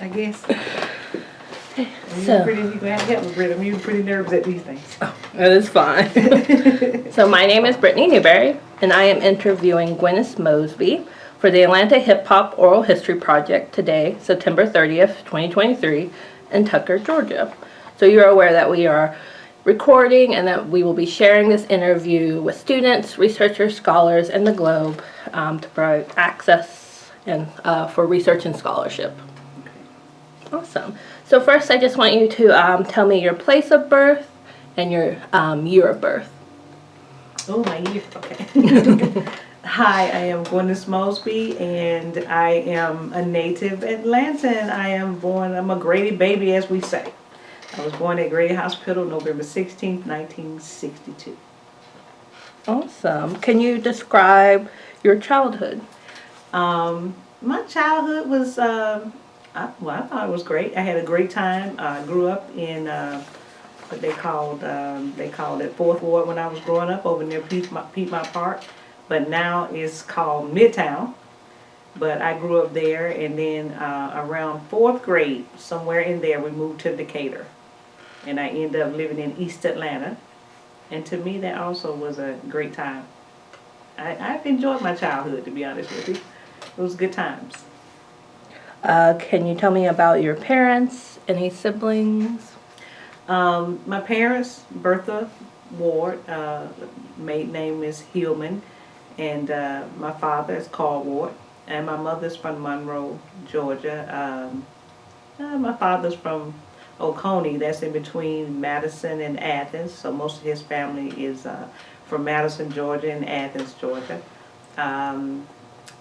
I guess. So, You're going to have to help me, Britt. I'm pretty nervous at these things. that is fine. So my name is Brittany Newberry, and I am interviewing Gwynnis Mosby for the Atlanta Hip Hop Oral History Project today, September 30th, 2023, in Tucker, Georgia. So you're aware that we are recording and that we will be sharing this interview with students, researchers, scholars, and the globe to provide access and for research and scholarship. Awesome. So first, I just want you to tell me your place of birth and your year of birth. Oh, my year. Okay. Hi, I am Gwynnis Mosby, and I am a native Atlantan. I'm a Grady baby, as we say. I was born at Grady Hospital November 16th, 1962. Awesome. Can you describe your childhood? My childhood was, I thought it was great. I had a great time. I grew up in what they called it Fourth Ward when I was growing up over near Piedmont Park, but now it's called Midtown. But I grew up there, and then around fourth grade, somewhere in there, we moved to Decatur, and I ended up living in East Atlanta. And to me, that also was a great time. I've enjoyed my childhood, to be honest with you. It was good times. Can you tell me about your parents? Any siblings? My parents, Bertha Ward, maiden name is Hillman, and my father is Carl Ward, and my mother's from Monroe, Georgia. My father's from Oconee, that's in between Madison and Athens, so most of his family is from Madison, Georgia, and Athens, Georgia.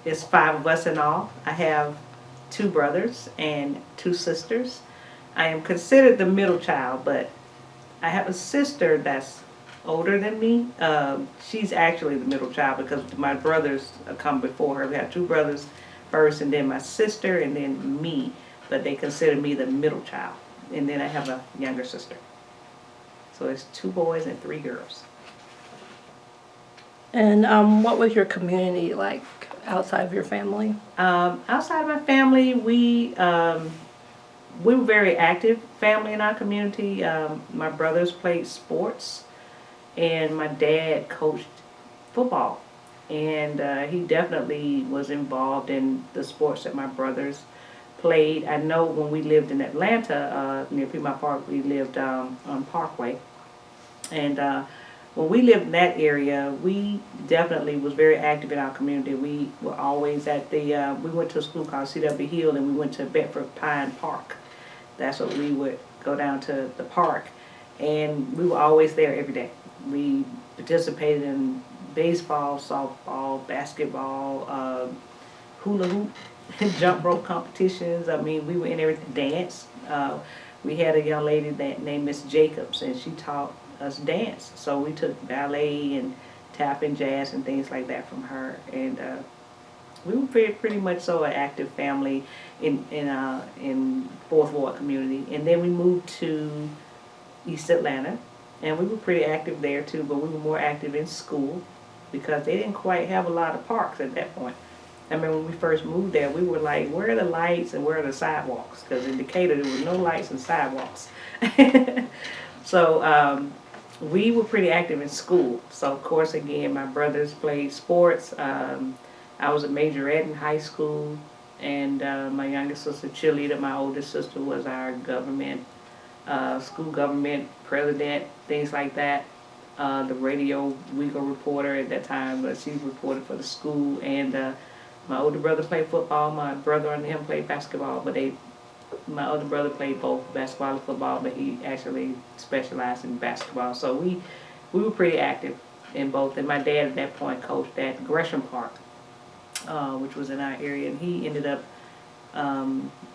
There's 5 of us in all. I have 2 brothers and 2 sisters. I am considered the middle child, but I have a sister that's older than me. She's actually the middle child because my brothers come before her. We have 2 brothers first, and then my sister, and then me. But they consider me the middle child. And then I have a younger sister. So it's 2 boys and 3 girls. And what was your community like outside of your family? Outside of my family, we were very active family in our community. My brothers played sports, and my dad coached football. And he definitely was involved in the sports that my brothers played. I know when we lived in Atlanta, near Piedmont Park, we lived on Parkway. And when we lived in that area, we definitely was very active in our community. We were always at the, we went to a school called C.W. Hill, and we went to Bedford Pine Park. That's what we would go down to the park. And we were always there every day. We participated in baseball, softball, basketball, hula hoop, jump rope competitions. I mean, we were in everything. Dance. We had a young lady named Miss Jacobs, and she taught us dance. So we took ballet and tap and jazz and things like that from her. And we were pretty much so an active family in Fourth Ward community. And then we moved to East Atlanta, and we were pretty active there too, but we were more active in school because they didn't quite have a lot of parks at that point. I mean, when we first moved there, we were like, where are the lights and where are the sidewalks? Because in Decatur, there was no lights and sidewalks. So we were pretty active in school. So, of course, again, my brothers played sports. I was a majorette in high school, and my youngest sister cheerleader. My oldest sister was our school government president, things like that. The radio legal reporter at that time, but she reported for the school. And my older brother played football. My brother and him played basketball, but my older brother played both basketball and football, but he actually specialized in basketball. So we were pretty active in both. And my dad at that point coached at Gresham Park, which was in our area, and he ended up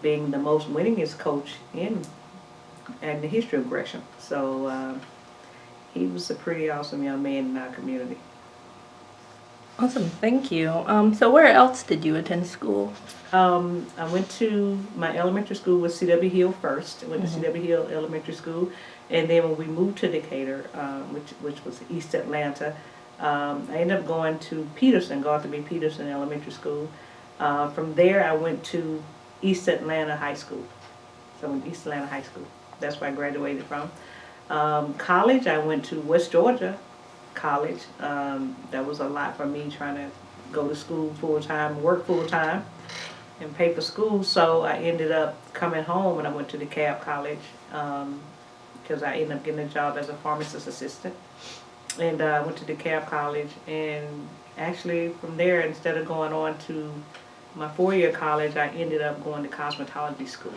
being the most winningest coach in the history of Gresham. So he was a pretty awesome young man in our community. Awesome, thank you. So where else did you attend school? I went to my elementary school was C.W. Hill first. I went to C.W. Hill Elementary School, and then when we moved to Decatur, which was East Atlanta, I ended up going to Peterson, Gardner B. Peterson Elementary School. From there, I went to East Atlanta High School. So in East Atlanta High School. That's where I graduated from. College, I went to West Georgia College. That was a lot for me trying to go to school full time, work full time, and pay for school. So I ended up coming home and I went to DeKalb College because I ended up getting a job as a pharmacist assistant. And I went to DeKalb College, and actually from there, instead of going on to my 4-year college, I ended up going to cosmetology school.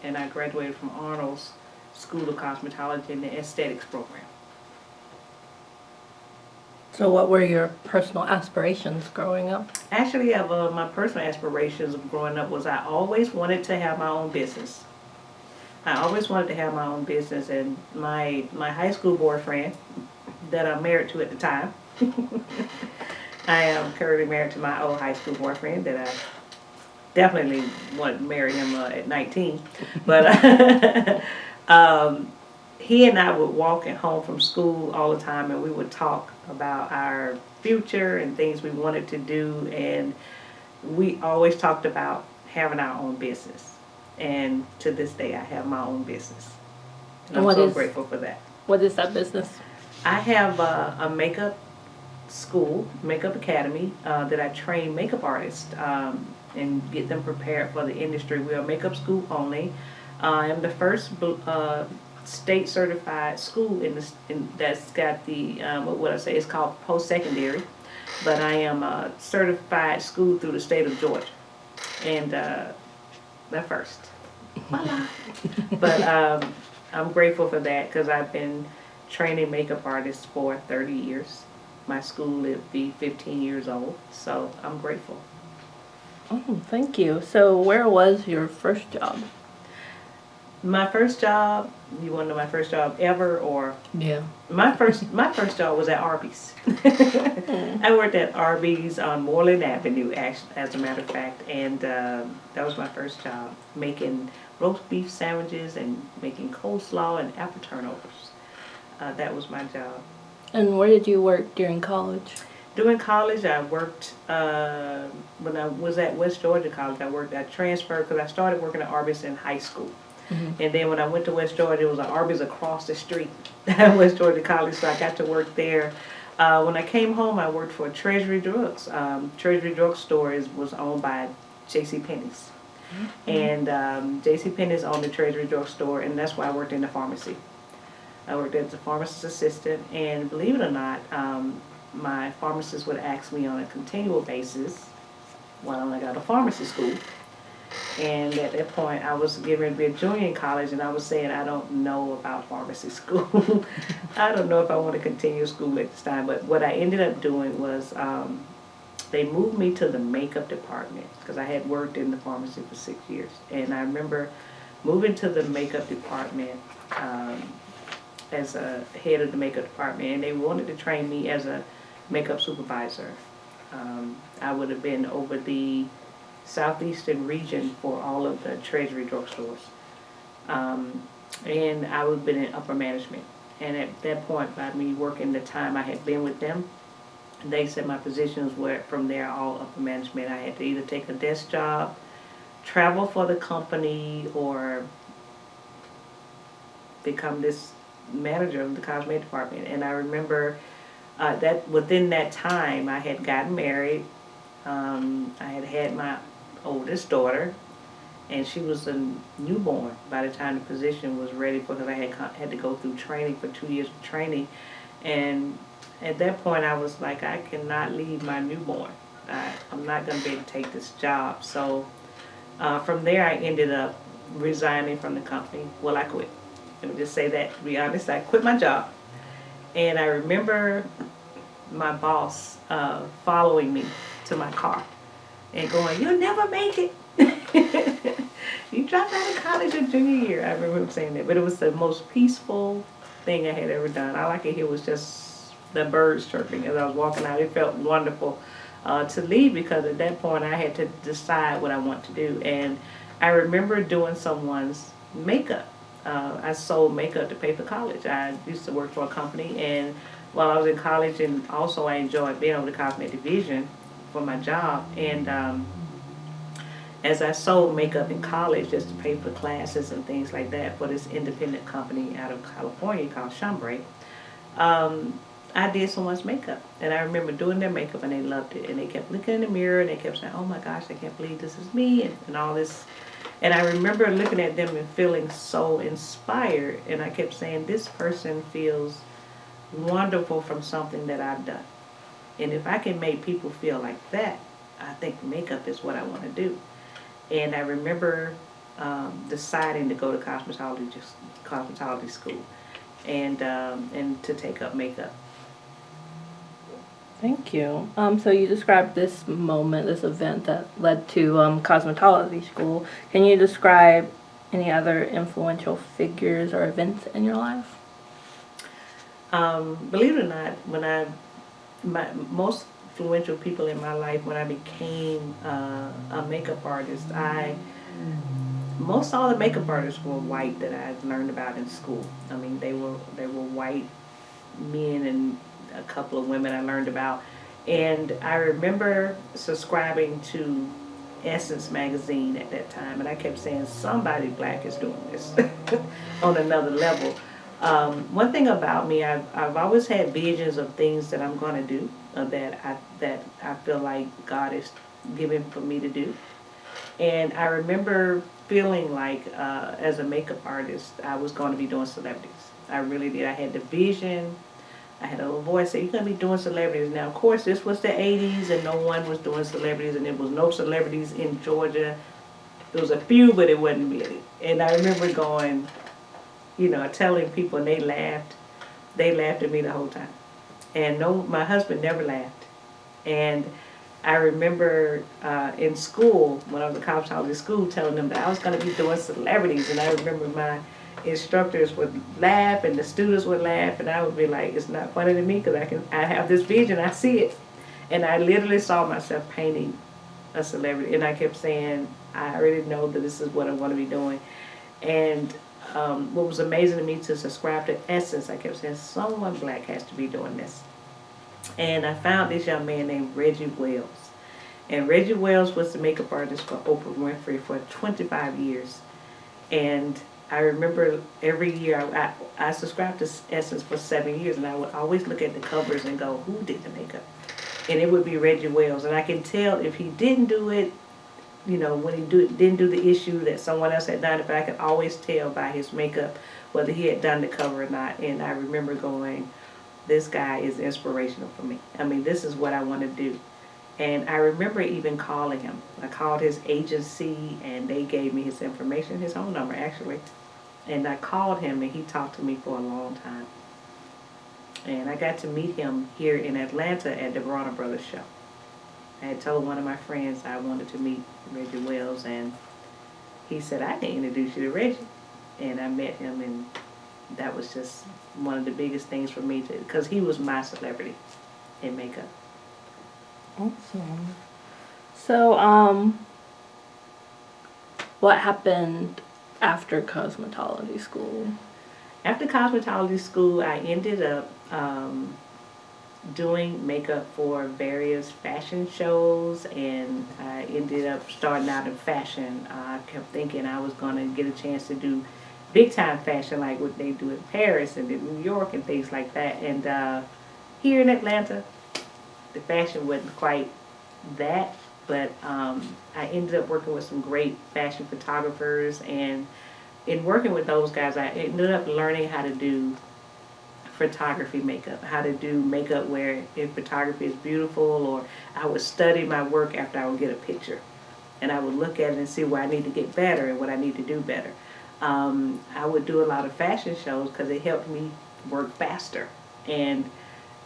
And I graduated from Arnold's School of Cosmetology in the aesthetics program. So what were your personal aspirations growing up? Actually, my personal aspirations of growing up was I always wanted to have my own business. I always wanted to have my own business, and my high school boyfriend that I'm married to at the time, I am currently married to my old high school boyfriend that I definitely wanted to marry him at 19. But he and I would walk home from school all the time, and we would talk about our future and things we wanted to do, and we always talked about having our own business. And to this day, I have my own business, and I'm so grateful for that. What is that business? I have a makeup school, makeup academy, that I train makeup artists and get them prepared for the industry. We are a makeup school only. I am the first state certified school that's got the it's called post secondary, but I am a certified school through the state of Georgia, and the first. Voila. But I'm grateful for that because I've been training makeup artists for 30 years. My school will be 15 years old, so I'm grateful. Oh, thank you. So where was your first job? My first job, you want to know my first job ever, or? Yeah. My first job was at Arby's. I worked at Arby's on Moreland Avenue, as a matter of fact, and that was my first job, making roast beef sandwiches and making coleslaw and apple turnovers. That was my job. And where did you work during college? During college, I worked, when I was at West Georgia College, I transferred because I started working at Arby's in high school. Mm-hmm. And then when I went to West Georgia, it was an Arby's across the street at West Georgia College, so I got to work there. When I came home, I worked for Treasury Drugs. Treasury Drug Store was owned by J.C. Penney's. Mm-hmm. And J.C. Penney's owned the Treasury Drug Store, and that's why I worked in the pharmacy. I worked as a pharmacist assistant, and believe it or not, my pharmacist would ask me on a continual basis while I got a pharmacy school. And at that point, I was getting ready to be a junior in college, and I was saying, I don't know about pharmacy school. I don't know if I want to continue school at this time. But what I ended up doing was they moved me to the makeup department because I had worked in the pharmacy for 6 years. And I remember moving to the makeup department as a head of the makeup department, and they wanted to train me as a makeup supervisor. I would have been over the southeastern region for all of the Treasury drugstores. And I would have been in upper management. And at that point, by me working the time I had been with them, they said my positions were from there all upper management. I had to either take a desk job, travel for the company, or become this manager of the cosmetic department. And I remember that within that time I had gotten married. I had had my oldest daughter, and she was a newborn by the time the position was ready because I had to go through training for 2 years of training. And at that point I was like, I cannot leave my newborn. I'm not going to be able to take this job. So from there I ended up resigning from the company. Well, I quit. Let me just say that, to be honest. I quit my job. And I remember my boss following me to my car and going, "You'll never make it. You dropped out of college your junior year." I remember him saying that. But it was the most peaceful thing I had ever done. All I could hear was just the birds chirping as I was walking out. It felt wonderful to leave because at that point I had to decide what I want to do. And I remember doing someone's makeup. I sold makeup to pay for college. I used to work for a company, and while I was in college, and also I enjoyed being on the cosmetic division for my job. And as I sold makeup in college just to pay for classes and things like that for this independent company out of California called Chambray, um, I did someone's makeup. And I remember doing their makeup and they loved it. And they kept looking in the mirror and they kept saying, oh my gosh, I can't believe this is me and all this. And I remember looking at them and feeling so inspired. And I kept saying, this person feels wonderful from something that I've done. And if I can make people feel like that, I think makeup is what I want to do. And I remember deciding to go to cosmetology school and to take up makeup. Thank you. So you described this moment, this event that led to cosmetology school. Can you describe any other influential figures or events in your life? Believe it or not, my most influential people in my life when I became a makeup artist, most all the makeup artists were white that I learned about in school. I mean, they were white men and a couple of women I learned about. And I remember subscribing to Essence magazine at that time, and I kept saying somebody black is doing this on another level. One thing about me, I've always had visions of things that I'm going to do that I feel like God is giving for me to do. And I remember feeling like as a makeup artist, I was going to be doing celebrities. I really did. I had the vision. I had a little voice say, you're going to be doing celebrities. Now, of course, this was the 80s and no one was doing celebrities and there was no celebrities in Georgia. There was a few, but it wasn't many. And I remember going, telling people and they laughed. They laughed at me the whole time. And no, my husband never laughed. And I remember in school, when I was in cosmetology school, telling them that I was going to be doing celebrities. And I remember my instructors would laugh and the students would laugh. And I would be like, it's not funny to me because I have this vision. I see it. And I literally saw myself painting a celebrity. And I kept saying, I already know that this is what I want to be doing. And what was amazing to me to subscribe to Essence, I kept saying, someone black has to be doing this. And I found this young man named Reggie Wells. And Reggie Wells was the makeup artist for Oprah Winfrey for 25 years. And I remember every year, I subscribed to Essence for 7 years, and I would always look at the covers and go, who did the makeup? And it would be Reggie Wells. And I can tell if he didn't do it, when he didn't do the issue that someone else had done it, but I could always tell by his makeup whether he had done the cover or not. And I remember going, this guy is inspirational for me. I mean, this is what I want to do. And I remember even calling him. I called his agency and they gave me his information, his phone number actually. And I called him and he talked to me for a long time. And I got to meet him here in Atlanta at the Warner Brothers show. I had told one of my friends I wanted to meet Reggie Wells, and he said, I can introduce you to Reggie. And I met him, and that was just one of the biggest things for me, because he was my celebrity in makeup. Awesome. So, what happened after cosmetology school? After cosmetology school, I ended up doing makeup for various fashion shows, and I ended up starting out in fashion. I kept thinking I was going to get a chance to do big time fashion like what they do in Paris and in New York and things like that. And here in Atlanta, the fashion wasn't quite that, but I ended up working with some great fashion photographers, and in working with those guys, I ended up learning how to do photography makeup, how to do makeup where if photography is beautiful, or I would study my work after I would get a picture. And I would look at it and see where I need to get better and what I need to do better. I would do a lot of fashion shows because it helped me work faster. And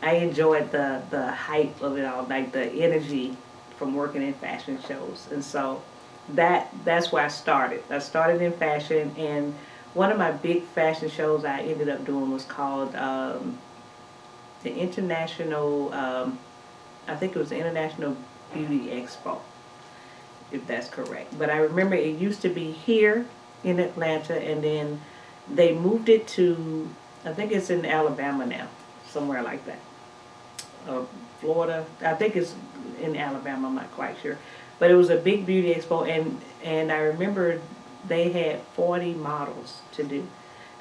I enjoyed the hype of it all, like the energy from working in fashion shows. And so that's where I started. I started in fashion, and one of my big fashion shows I ended up doing was called the International, I think it was the International Beauty Expo, if that's correct. But I remember it used to be here in Atlanta, and then they moved it to, I think it's in Alabama now, somewhere like that. Florida, I think it's in Alabama, I'm not quite sure. But it was a big beauty expo, and I remember they had 40 models to do.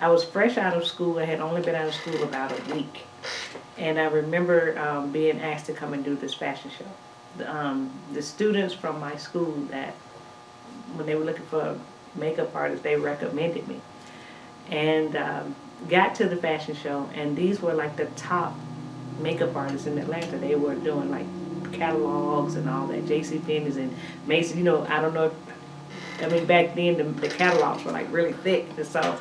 I was fresh out of school. I had only been out of school about a week. And I remember being asked to come and do this fashion show. The students from my school that, when they were looking for a makeup artist, they recommended me. And got to the fashion show, and these were like the top makeup artists in Atlanta. They were doing like catalogs and all that, J.C. Penney's and Macy's. You know, I don't know if, I mean, back then the catalogs were like really thick, and so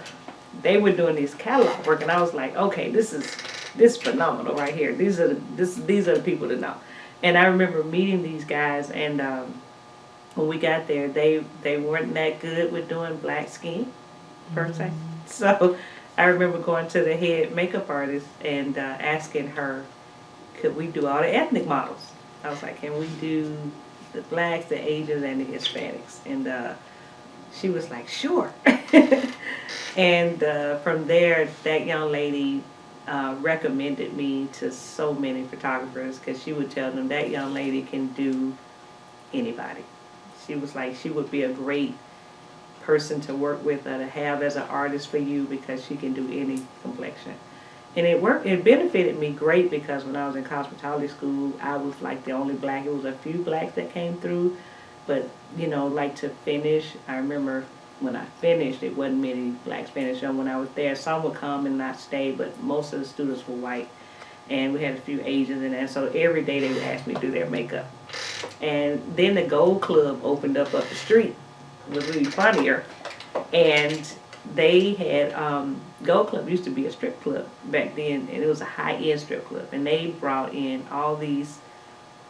they were doing this catalog work, and I was like, okay, this is phenomenal right here. These are the people to know. And I remember meeting these guys, and when we got there, they weren't that good with doing black skin, per se. So I remember going to the head makeup artist and asking her, could we do all the ethnic models? I was like, can we do the blacks, the Asians, and the Hispanics? And she was like, sure. And from there, that young lady recommended me to so many photographers, because she would tell them that young lady can do anybody. She was like, she would be a great person to work with or to have as an artist for you, because she can do any complexion. And it benefited me great, because when I was in cosmetology school, I was like the only black. It was a few blacks that came through, but you know, like to finish, I remember when I finished, it wasn't many blacks finished. And when I was there, some would come and not stay, but most of the students were white. And we had a few Asians in there, so every day they would ask me to do their makeup. And then the Gold Club opened up the street. It was really funnier. And they had, Gold Club used to be a strip club back then, and it was a high-end strip club. And they brought in all these,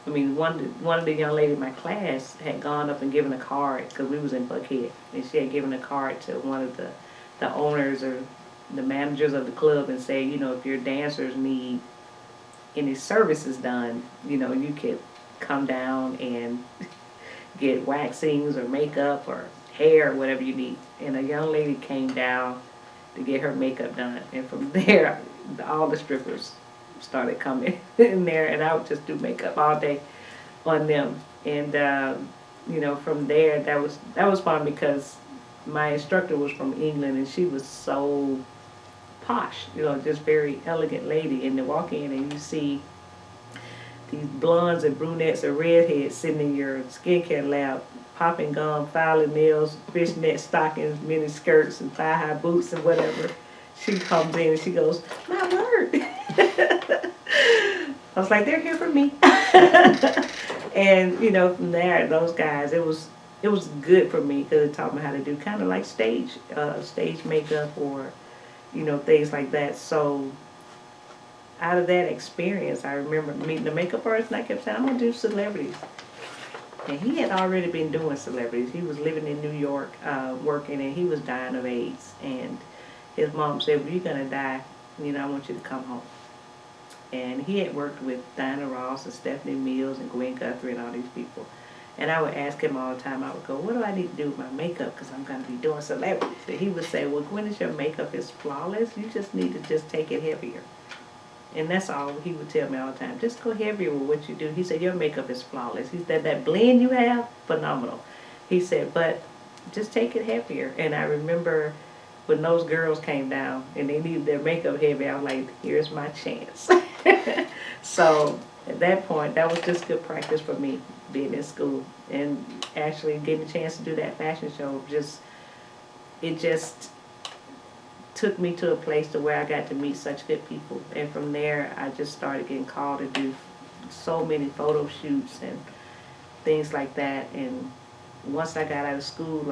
I mean, one of the young ladies in my class had gone up and given a card, because we was in Buckhead, and she had given a card to one of the owners or the managers of the club and said, you know, if your dancers need any services done, you know, you could come down and get waxings or makeup or hair or whatever you need. And a young lady came down to get her makeup done, and from there all the strippers started coming in there, and I would just do makeup all day on them. And you know, from there, that was fun, because my instructor was from England, and she was so posh, you know, just very elegant lady. And to walk in and you see these blondes and brunettes and redheads sitting in your skincare lab, popping gum, filing nails, fishnet stockings, mini skirts, and thigh-high boots and whatever. She comes in and she goes, my word. I was like, they're here for me. And, you know, from there, those guys, it was good for me, because it taught me how to do kind of like stage makeup, or, you know, things like that. So out of that experience, I remember meeting the makeup artist, and I kept saying, I'm going to do celebrities. And he had already been doing celebrities. He was living in New York, working, and he was dying of AIDS. And his mom said, well, you're going to die, you know, I want you to come home. And he had worked with Diana Ross and Stephanie Mills and Gwen Guthrie and all these people. And I would ask him all the time, I would go, what do I need to do with my makeup, because I'm going to be doing celebrities? And he would say, well, Gwynnis, your makeup is flawless. You just need to just take it heavier. And that's all he would tell me all the time. Just go heavier with what you do. He said, your makeup is flawless. He said, that blend you have, phenomenal. He said, but just take it heavier. And I remember when those girls came down and they needed their makeup heavy, I was like, here's my chance. So at that point, that was just good practice for me, being in school. And actually getting a chance to do that fashion show, it just took me to a place to where I got to meet such good people. And from there, I just started getting called to do so many photo shoots and things like that. And once I got out of school,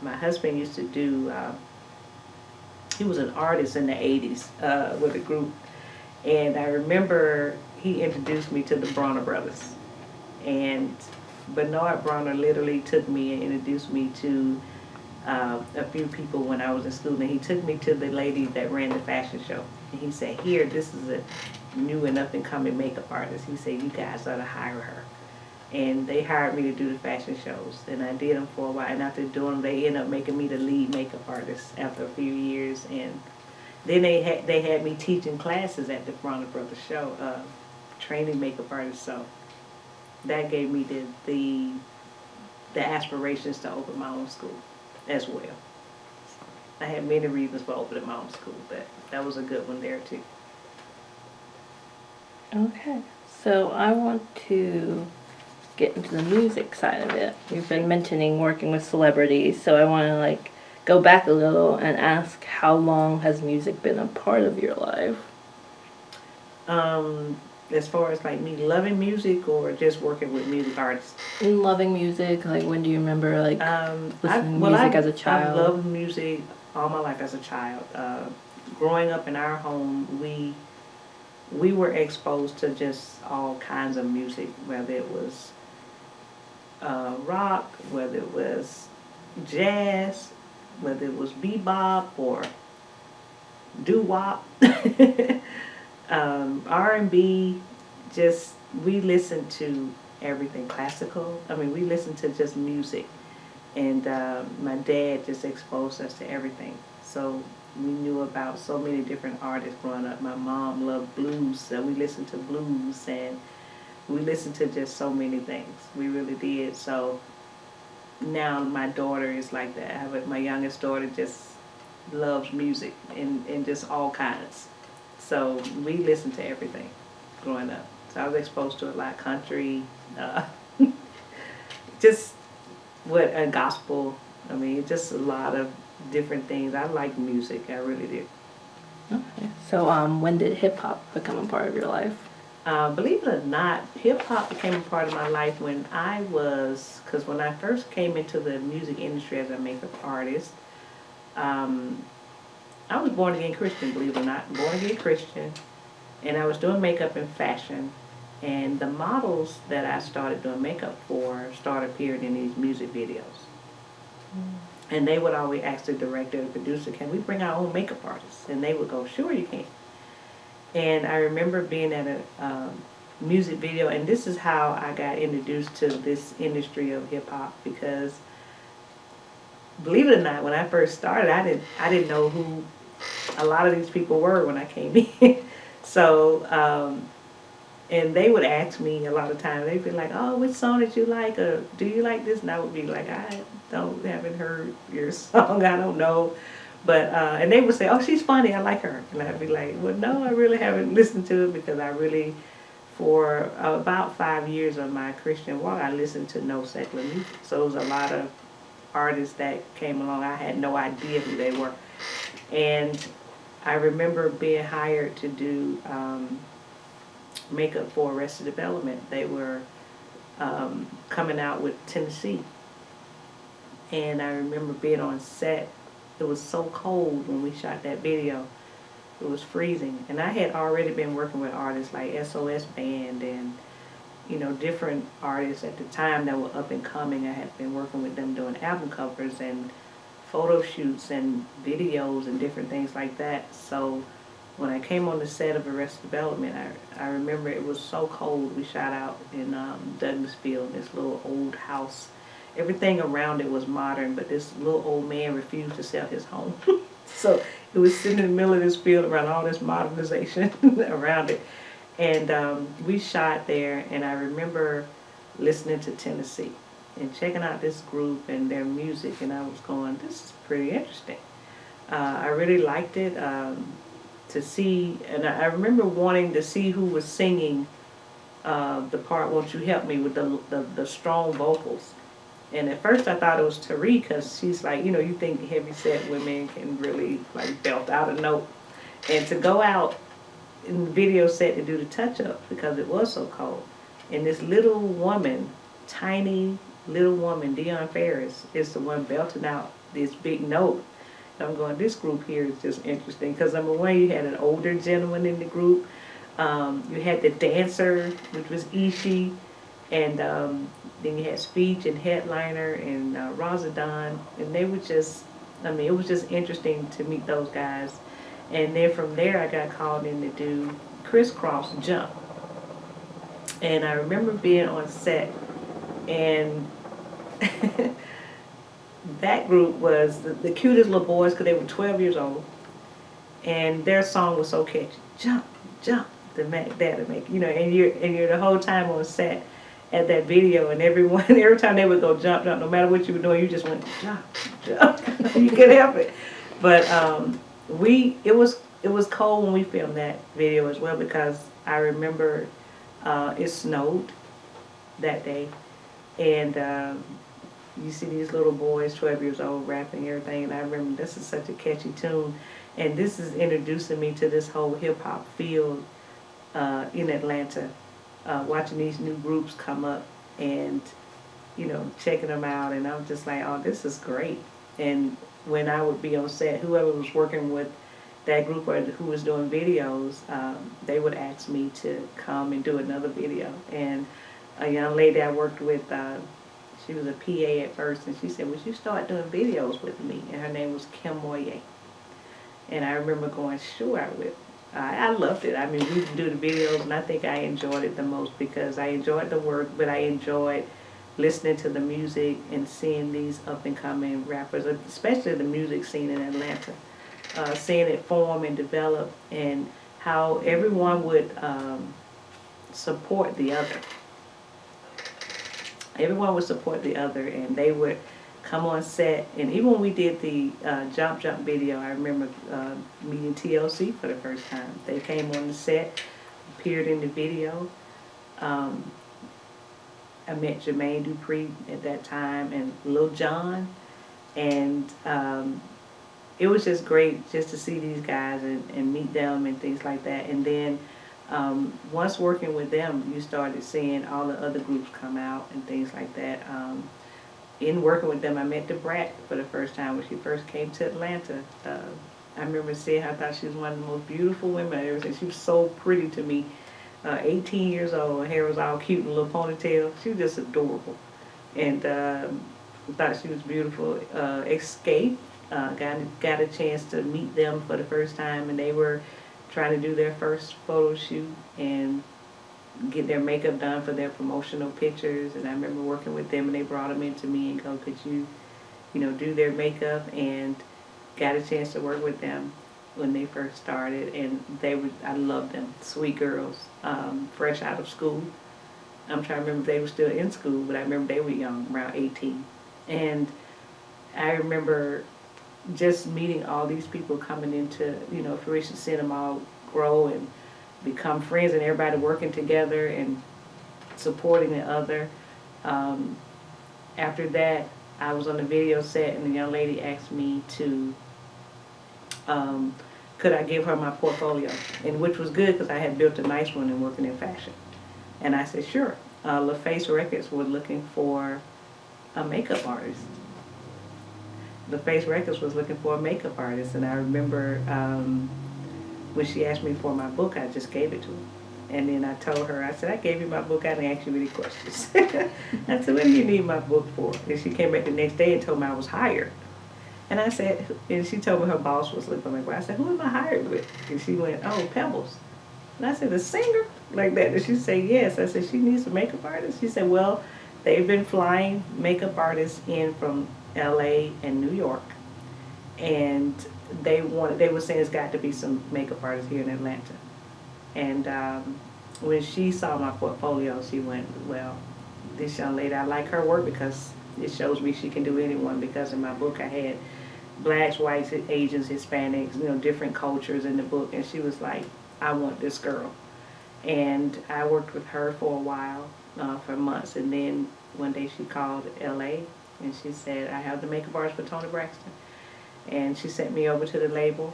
my husband used to do, he was an artist in the 80s with a group. And I remember he introduced me to the Bronner brothers. And Bernard Bronner literally took me and introduced me to a few people when I was in school. And he took me to the lady that ran the fashion show. And he said, here, this is a new and up and coming makeup artist. He said, you guys ought to hire her. And they hired me to do the fashion shows. And I did them for a while. And after doing them, they ended up making me the lead makeup artist after a few years. And then they had me teaching classes at the Bronner Brothers show, training makeup artists. So that gave me the the aspirations to open my own school as well. I had many reasons for opening my own school, but that was a good one there too. Okay, so I want to get into the music side of it. You've been mentioning working with celebrities, so I want to like go back a little and ask, how long has music been a part of your life? As far as like me loving music or just working with music artists. And loving music, like when do you remember like listening to music as a child? I loved music all my life as a child. Growing up in our home, we were exposed to just all kinds of music, whether it was rock, whether it was jazz, whether it was bebop or doo-wop, R&B. Just we listened to everything classical. I mean, we listened to just music, and my dad just exposed us to everything. So we knew about so many different artists growing up. My mom loved blues, so we listened to blues, and we listened to just so many things. We really did. So now my daughter is like that. My youngest daughter just loves music and just all kinds. So we listened to everything growing up. So I was exposed to a lot of country, just what a gospel. I mean, just a lot of different things. I like music. I really do. Okay. So when did hip hop become a part of your life? Believe it or not, hip hop became a part of my life when because when I first came into the music industry as a makeup artist, I was born again Christian, believe it or not, born again Christian, and I was doing makeup and fashion, and the models that I started doing makeup for started appearing in these music videos. And they would always ask the director, the producer, can we bring our own makeup artists? And they would go, sure you can. And I remember being at a music video, and this is how I got introduced to this industry of hip hop, because believe it or not, when I first started, I didn't know who a lot of these people were when I came in. So, and they would ask me a lot of times, they'd be like, oh, which song did you like, or do you like this? And I would be like, haven't heard your song, I don't know. But, and they would say, oh, she's funny, I like her. And I'd be like, well, no, I really haven't listened to it, because I really, for about 5 years of my Christian walk, I listened to no secular music. So it was a lot of artists that came along, I had no idea who they were. And I remember being hired to do makeup for Arrested Development. They were coming out with Tennessee. And I remember being on set. It was so cold when we shot that video. It was freezing. And I had already been working with artists like SOS Band and, different artists at the time that were up and coming. I had been working with them doing album covers and photo shoots and videos and different things like that. So when I came on the set of Arrested Development, I remember it was so cold. We shot out in Douglasville, this little old house. Everything around it was modern, but this little old man refused to sell his home. So it was sitting in the middle of this field around all this modernization around it. And we shot there, and I remember listening to Tennessee and checking out this group and their music, and I was going, this is pretty interesting. I really liked it to see, and I remember wanting to see who was singing the part, Won't You Help Me, with the strong vocals. And at first I thought it was Tariq, because she's like, you think heavy set women can really like belt out a note. And to go out in the video set to do the touch-up, because it was so cold. And this little woman, tiny little woman, Dion Ferris, is the one belting out this big note. And I'm going, this group here is just interesting, because number one, you had an older gentleman in the group. You had the dancer, which was Ishi. And then you had Speech and Headliner and Rosadon, and they were just, it was just interesting to meet those guys. And then from there I got called in to do Crisscross Jump. And I remember being on set, and that group was the cutest little boys, because they were 12 years old, and their song was so catchy, jump, jump, and you're the whole time on set. at that video, and everyone, every time they would go jump, jump, no matter what you were doing, you just went jump, jump. You couldn't help it. But it was cold when we filmed that video as well, because I remember it snowed that day, and you see these little boys, 12 years old, rapping everything, and I remember this is such a catchy tune, and this is introducing me to this whole hip hop field in Atlanta. Watching these new groups come up and, checking them out, and I'm just like, oh, this is great. And when I would be on set, whoever was working with that group or who was doing videos, they would ask me to come and do another video. And a young lady I worked with, she was a PA at first, and she said, would you start doing videos with me? And her name was Kim Moye. And I remember going, sure, I will. I loved it. I mean, we would do the videos, and I think I enjoyed it the most because I enjoyed the work, but I enjoyed listening to the music and seeing these up-and-coming rappers, especially the music scene in Atlanta, seeing it form and develop, and how everyone would support the other. Everyone would support the other, and they would come on set. And even when we did the Jump Jump video, I remember meeting TLC for the first time. They came on the set, appeared in the video. I met Jermaine Dupri at that time, and Lil Jon, and it was just great just to see these guys and meet them and things like that. And then once working with them, you started seeing all the other groups come out and things like that. In working with them, I met DeBrat for the first time when she first came to Atlanta. I remember seeing her. I thought she was one of the most beautiful women I ever seen. She was so pretty to me. 18 years old, her hair was all cute in a little ponytail. She was just adorable. And I thought she was beautiful. Escape, got a chance to meet them for the first time, and they were trying to do their first photo shoot and get their makeup done for their promotional pictures. And I remember working with them, and they brought them into me and go, could you do their makeup? And got a chance to work with them when they first started, and I loved them. Sweet girls, fresh out of school. I'm trying to remember if they were still in school, but I remember they were young, around 18. And I remember just meeting all these people coming into, fruition, seeing them all grow and become friends, and everybody working together and supporting the other. After that, I was on the video set, and the young lady asked me to, could I give her my portfolio, and which was good because I had built a nice one and working in fashion. And I said, sure. LaFace Records were looking for a makeup artist. LaFace Records was looking for a makeup artist, and I remember when she asked me for my book, I just gave it to her. And then I told her, I said, I gave you my book, I didn't ask you any questions. I said, what do you need my book for? And she came back the next day and told me I was hired. And I said, and she told me her boss was looking for me. I said, who am I hired with? And she went, oh, Pebbles. And I said, a singer? Like that. And she said, yes. I said, she needs a makeup artist? She said, well, they've been flying makeup artists in from LA and New York. And they were saying there's got to be some makeup artists here in Atlanta. And when she saw my portfolio, she went, well, this young lady, I like her work because it shows me she can do anyone, because in my book I had blacks, whites, Asians, Hispanics, different cultures in the book. And she was like, I want this girl. And I worked with her for a while, for months. And then one day she called LA and she said, I have the makeup artist for Toni Braxton. And she sent me over to the label.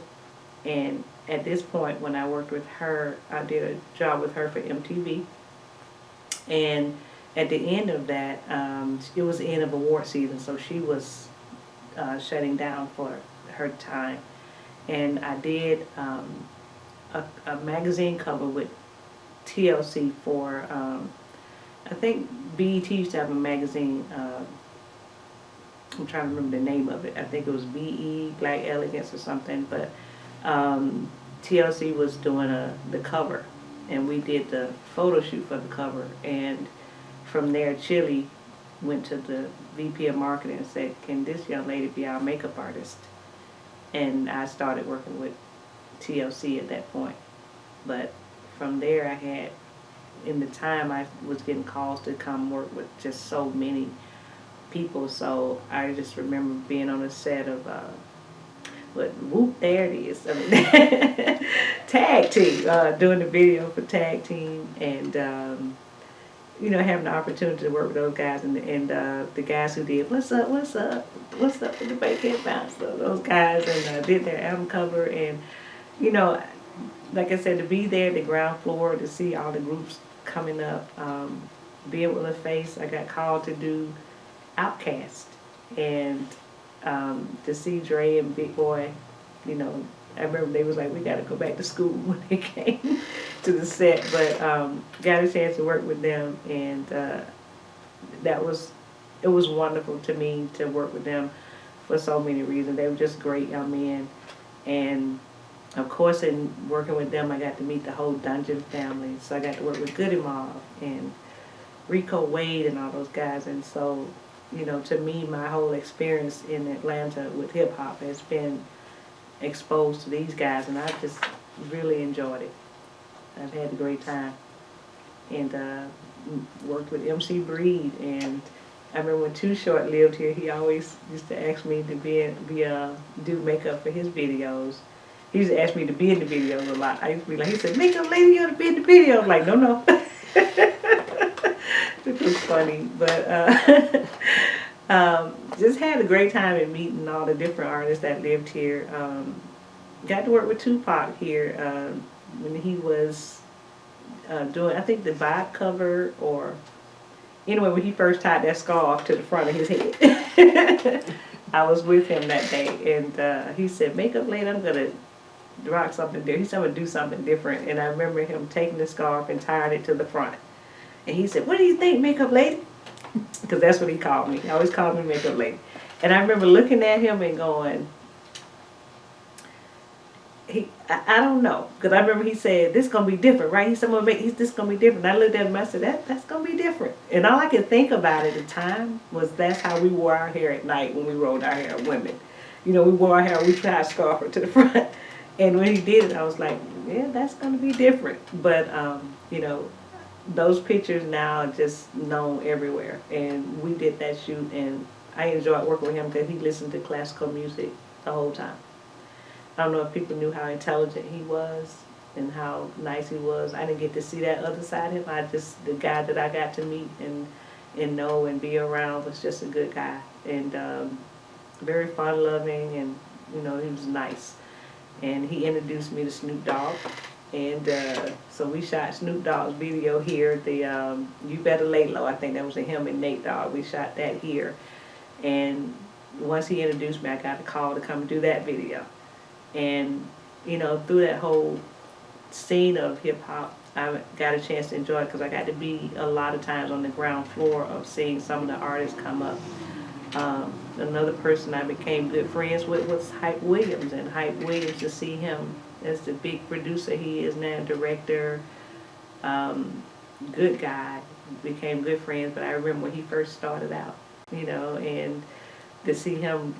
And at this point, when I worked with her, I did a job with her for MTV. And at the end of that, it was the end of award season, so she was shutting down for her time. And I did a magazine cover with TLC for, I think BET used to have a magazine, I'm trying to remember the name of it. I think it was BE, Black Elegance or something, but TLC was doing the cover, and we did the photo shoot for the cover. And from there, Chili went to the VP of marketing and said, can this young lady be our makeup artist? And I started working with TLC at that point. But from there, I had in the time I was getting calls to come work with just so many people. So I just remember being on a set of but whoop, there it is. I mean, tag team, doing the video for tag team, and having the opportunity to work with those guys, and the guys who did what's up with the Bankhead Bounce, so those guys, and did their album cover, and like I said, to be there at the ground floor, to see all the groups coming up, being with LaFace, I got called to do Outcast, and to see Dre and Big Boy, I remember they was like, we got to go back to school when they came to the set, but got a chance to work with them, and it was wonderful to me to work with them for so many reasons. They were just great young men, and of course, in working with them, I got to meet the whole Dungeon family. So I got to work with Goody Mob and Rico Wade and all those guys. And so, to me, my whole experience in Atlanta with hip hop has been exposed to these guys, and I just really enjoyed it. I've had a great time, and worked with MC Breed. And I remember when Too Short lived here, he always used to ask me to do makeup for his videos. He used to ask me to be in the videos a lot. I used to be like, he said, "Makeup lady, you ought to be in the video." I'm like, no. It was funny, but just had a great time in meeting all the different artists that lived here. Got to work with Tupac here when he was doing, I think, the vibe cover, or anyway, when he first tied that scarf to the front of his head. I was with him that day, and he said, "Makeup lady, I'm gonna rock something different." He said, "I'm gonna do something different." And I remember him taking the scarf and tying it to the front. And he said, "What do you think, makeup lady?" Because that's what he called me. He always called me makeup lady. And I remember looking at him and going, I don't know. Because I remember he said, "This is going to be different, right?" He said, "This is going to be different." And I looked at him and I said, that's going to be different. And all I could think about at the time was that's how we wore our hair at night when we rolled our hair, women. We wore our hair, we tied a scarf to the front. And when he did it, I was like, yeah, that's going to be different. But, those pictures now are just known everywhere. And we did that shoot, and I enjoyed working with him because he listened to classical music the whole time. I don't know if people knew how intelligent he was and how nice he was. I didn't get to see that other side of him. The guy that I got to meet and know and be around was just a good guy, and very fun-loving, and, he was nice. And he introduced me to Snoop Dogg. And so we shot Snoop Dogg's video here, the You Better Lay Low. I think that was him and Nate Dogg. We shot that here. And once he introduced me, I got a call to come do that video. And, through that whole scene of hip-hop, I got a chance to enjoy it because I got to be a lot of times on the ground floor of seeing some of the artists come up. Another person I became good friends with was Hype Williams. And Hype Williams, to see him as the big producer he is now, director, good guy, became good friends. But I remember when he first started out, and to see him,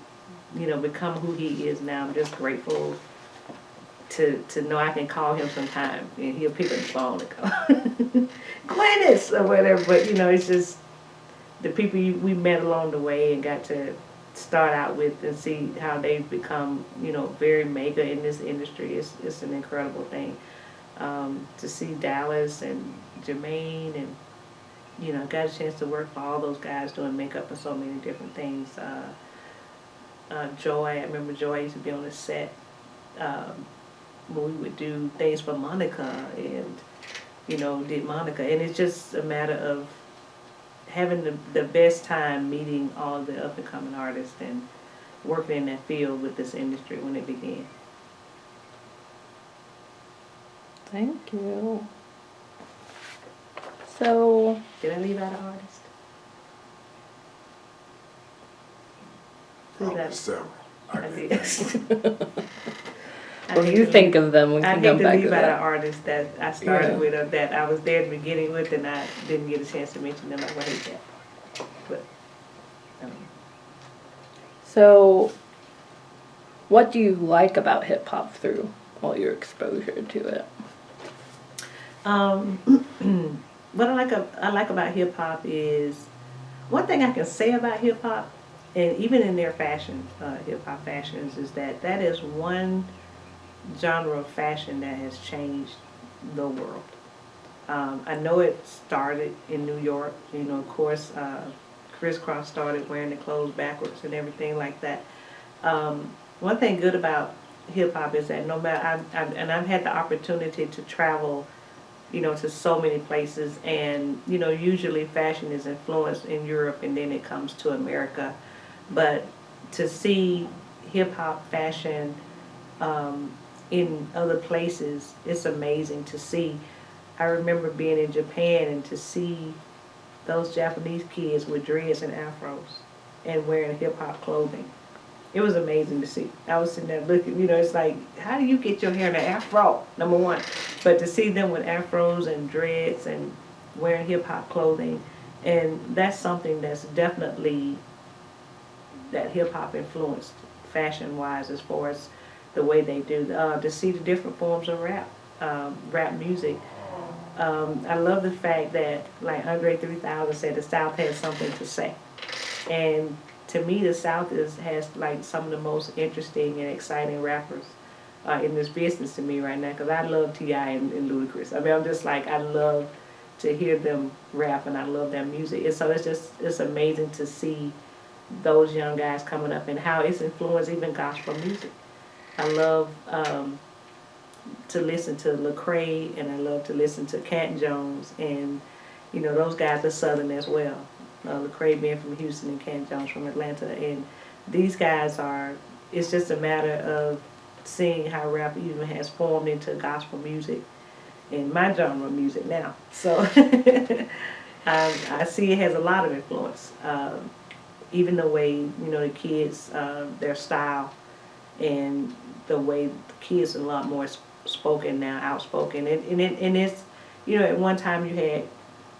become who he is now, I'm just grateful to know I can call him sometime and he'll pick up the phone and go, Gwynnis, or whatever. But, it's just the people we met along the way and got to start out with and see how they've become, very mega in this industry. It's an incredible thing. To see Dallas and Jermaine, and, I got a chance to work for all those guys doing makeup and so many different things. Joy, I remember Joy used to be on the set when we would do things for Monica, and, did Monica. And it's just a matter of having the best time meeting all the up-and-coming artists and working in that field with this industry when it began. Thank you. So, did I leave out an artist? Several. I did. Well, if you think of them, we can come back to I hate to leave out an that. artist that I started with, or that I was there at the beginning with, and I didn't get a chance to mention them. I would hate that. But, So, what do you like about hip hop through all your exposure to it? what I like about hip hop is one thing I can say about hip hop, and even in their fashion, hip hop fashions, is that that is one genre of fashion that has changed the world. I know it started in New York. You know, of course, Crisscross started wearing the clothes backwards and everything like that. One thing good about hip hop is that no matter, I've had the opportunity to travel, you know, to so many places, and you know, usually fashion is influenced in Europe, and then it comes to America. But to see hip hop fashion in other places, it's amazing to see. I remember being in Japan and to see those Japanese kids with dreads and afros and wearing hip hop clothing. It was amazing to see. I was sitting there looking, you know, it's like, how do you get your hair in an afro, number one? But to see them with afros and dreads and wearing hip hop clothing, and that's something that's definitely that hip hop influenced fashion wise as far as the way they do. To see the different forms of rap music. I love the fact that, like Andre 3000 said, the South has something to say. And to me, the South has like some of the most interesting and exciting rappers in this business to me right now. Because I love T.I. and Ludacris. I mean, I'm just like, I love to hear them rap, and I love their music. And so it's amazing to see those young guys coming up and how it's influenced even gospel music. I love to listen to Lecrae, and I love to listen to Cat Jones, and you know, those guys are Southern as well. Lecrae being from Houston and Cat Jones from Atlanta, and these guys are. It's just a matter of seeing how rap even has formed into gospel music in my genre of music now. So I see it has a lot of influence. Even the way, you know, the kids, their style, and the way the kids are a lot more spoken now, outspoken, and it's, you know, at one time you had,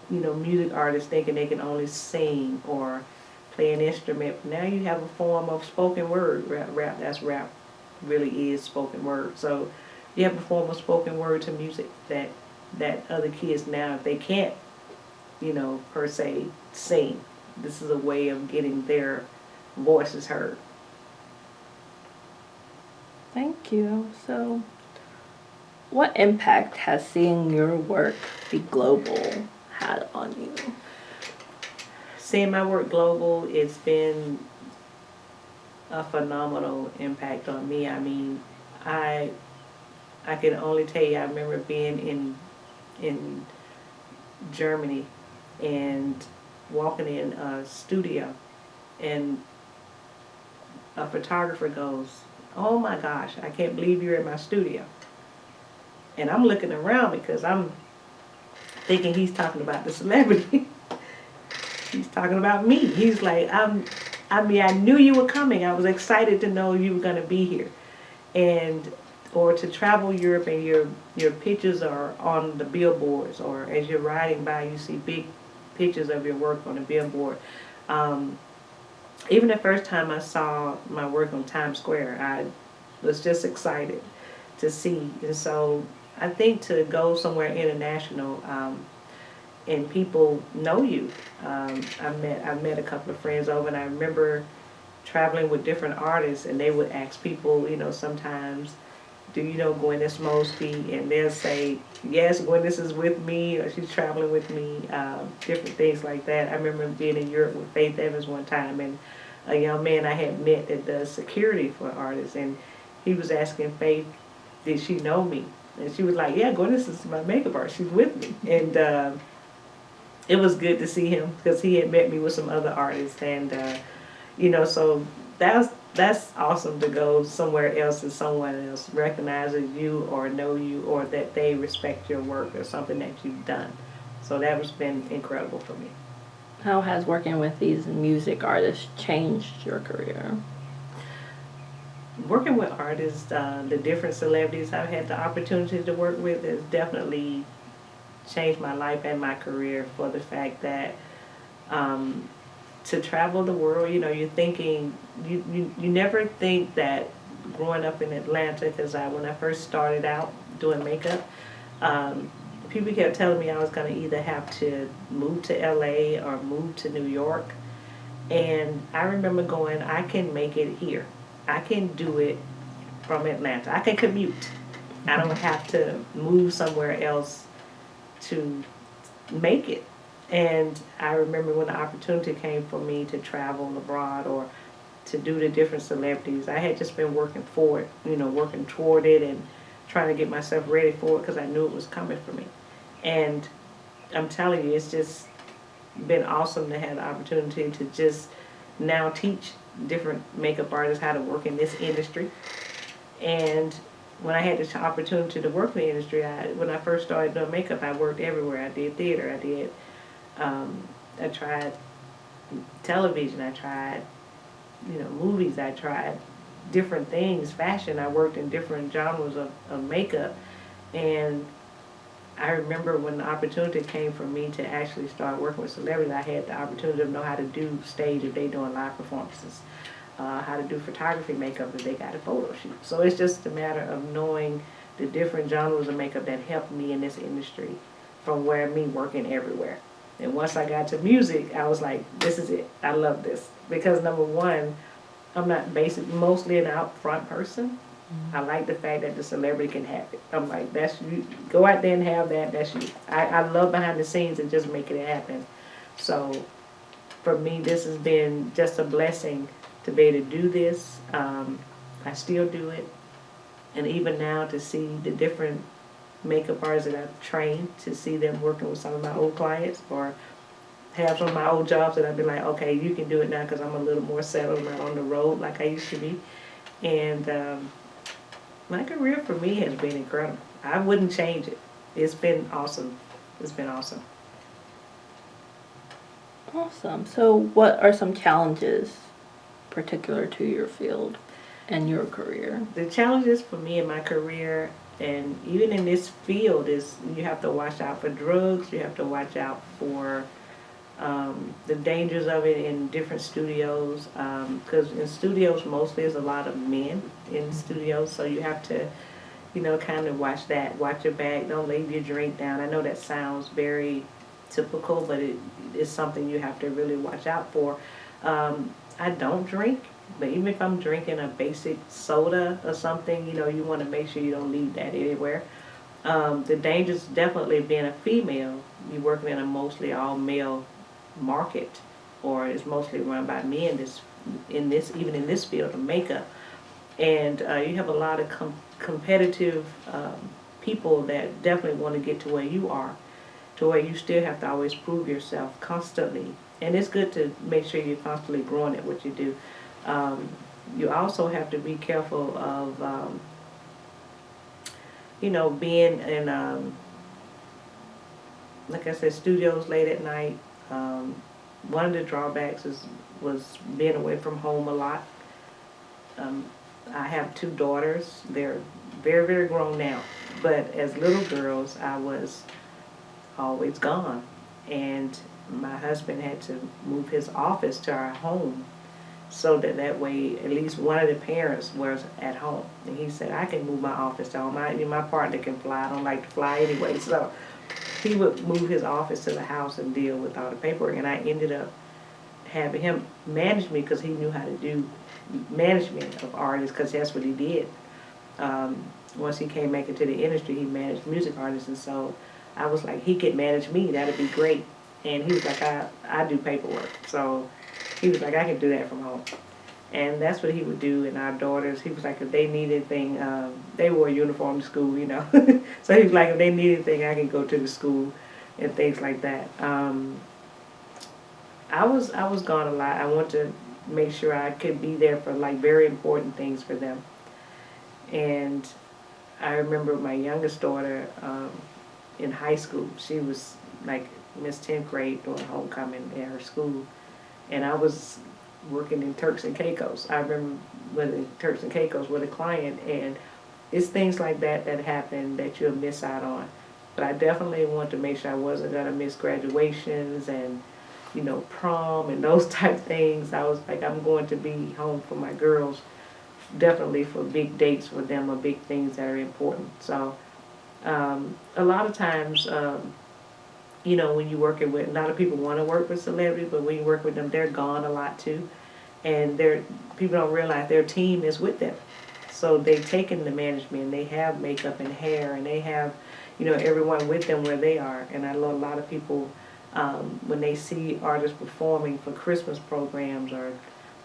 you know, music artists thinking they can only sing or play an instrument. Now you have a form of spoken word rap. That's rap, really is spoken word. So you have a form of spoken word to music that other kids now, if they can't, you know, per se sing, this is a way of getting their voices heard. Thank you. So, what impact has seeing your work be global had on you? Seeing my work global, it's been a phenomenal impact on me. I mean, I can only tell you, I remember being in Germany and walking in a studio, and a photographer goes, "Oh my gosh, I can't believe you're in my studio." And I'm looking around because I'm thinking he's talking about the celebrity. He's talking about me. He's like, I mean, I knew you were coming. I was excited to know you were going to be here. And, or to travel Europe, and your pictures are on the billboards, or as you're riding by, you see big pictures of your work on the billboard. Even the first time I saw my work on Times Square, I was just excited to see. And so I think to go somewhere international, and people know you. I met a couple of friends over, and I remember traveling with different artists, and they would ask people, you know, sometimes, do you know Gwynnis Mosby? And they'll say, yes, Gwynnis is with me, or she's traveling with me, different things like that. I remember being in Europe with Faith Evans one time, and a young man I had met that does security for artists, and he was asking Faith, did she know me? And she was like, yeah, Gwynnis is my makeup artist, she's with me. And it was good to see him, because he had met me with some other artists, and you know, so that's awesome to go somewhere else and someone else recognizes you or know you, or that they respect your work or something that you've done. So that has been incredible for me. How has working with these music artists changed your career? Working with artists, the different celebrities I've had the opportunity to work with, has definitely changed my life and my career, for the fact that to travel the world, you know, you're thinking, you never think that growing up in Atlanta, because when I first started out doing makeup, people kept telling me I was going to either have to move to LA or move to New York. And I remember going, I can make it here. I can do it from Atlanta. I can commute. I don't have to move somewhere else to make it. And I remember when the opportunity came for me to travel abroad or to do the different celebrities, I had just been working for it, working toward it and trying to get myself ready for it because I knew it was coming for me. And I'm telling you, it's just been awesome to have the opportunity to just now teach different makeup artists how to work in this industry. And when I had the opportunity to work in the industry, when I first started doing makeup, I worked everywhere. I did theater, I tried television, I tried, movies, I tried different things, fashion. I worked in different genres of makeup. And I remember when the opportunity came for me to actually start working with celebrities, I had the opportunity to know how to do stage if they doing live performances, how to do photography makeup if they got a photo shoot. So it's just a matter of knowing the different genres of makeup that helped me in this industry from where me working everywhere. And once I got to music, I was like, this is it. I love this. Because number one, I'm not mostly an out front person. I like the fact that the celebrity can have it. I'm like, that's you. Go out there and have that. That's you. I love behind the scenes and just making it happen. So for me, this has been just a blessing to be able to do this. I still do it. And even now to see the different makeup artists that I've trained, to see them working with some of my old clients or have some of my old jobs that I've been like, okay, you can do it now because I'm a little more settled, not on the road like I used to be. And my career for me has been incredible. I wouldn't change it. It's been awesome. It's been awesome. Awesome. So what are some challenges particular to your field and your career? The challenges for me in my career and even in this field is you have to watch out for drugs. You have to watch out for the dangers of it in different studios, because in studios mostly there's a lot of men in studios, so you have to, kind of watch that. Watch your back. Don't leave your drink down. I know that sounds very typical, but it is something you have to really watch out for. I don't drink, but even if I'm drinking a basic soda or something, you want to make sure you don't leave that anywhere. The dangers definitely being a female. You're working in a mostly all male market, or it's mostly run by men. Even in this field of makeup, and you have a lot of competitive people that definitely want to get to where you are, to where you still have to always prove yourself constantly. And it's good to make sure you're constantly growing at what you do. You also have to be careful of, being in, like I said, studios late at night. One of the drawbacks was being away from home a lot. I have two daughters. They're very, very grown now. But as little girls, I was always gone. And my husband had to move his office to our home so that way at least one of the parents was at home. And he said, I can move my office to home. My partner can fly. I don't like to fly anyway. So he would move his office to the house and deal with all the paperwork. And I ended up having him manage me because he knew how to do management of artists, because that's what he did. Once he came back into the industry, he managed music artists. And so I was like, he could manage me. That'd be great. And he was like, I do paperwork. So he was like, I can do that from home. And that's what he would do. And our daughters, he was like, if they need anything, they wore a uniform to school, So he was like, if they need anything, I can go to the school and things like that. I was gone a lot. I wanted to make sure I could be there for like very important things for them. And I remember my youngest daughter in high school. She was like Miss 10th grade doing homecoming in her school. And I was working in Turks and Caicos. I remember when Turks and Caicos with a client, and it's things like that happen that you'll miss out on. But I definitely wanted to make sure I wasn't going to miss graduations and, prom and those type things. I was like, I'm going to be home for my girls, definitely for big dates for them or big things that are important. So A lot of times, when you're working with, a lot of people want to work with celebrities, but when you work with them, they're gone a lot too. And people don't realize their team is with them. So they've taken the management, they have makeup and hair, and they have, everyone with them where they are. And I know a lot of people, when they see artists performing for Christmas programs or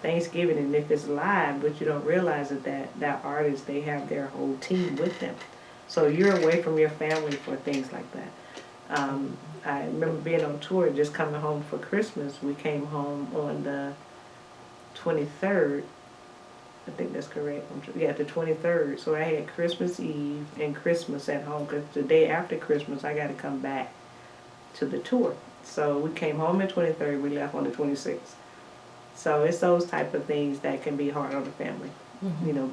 Thanksgiving, and if it's live, but you don't realize that artist, they have their whole team with them. So you're away from your family for things like that. I remember being on tour, just coming home for Christmas. We came home on the 23rd. I think that's correct. Yeah, the 23rd. So I had Christmas Eve and Christmas at home, because the day after Christmas I got to come back to the tour. So we came home on the 23rd, we left on the 26th. So it's those type of things that can be hard on the family,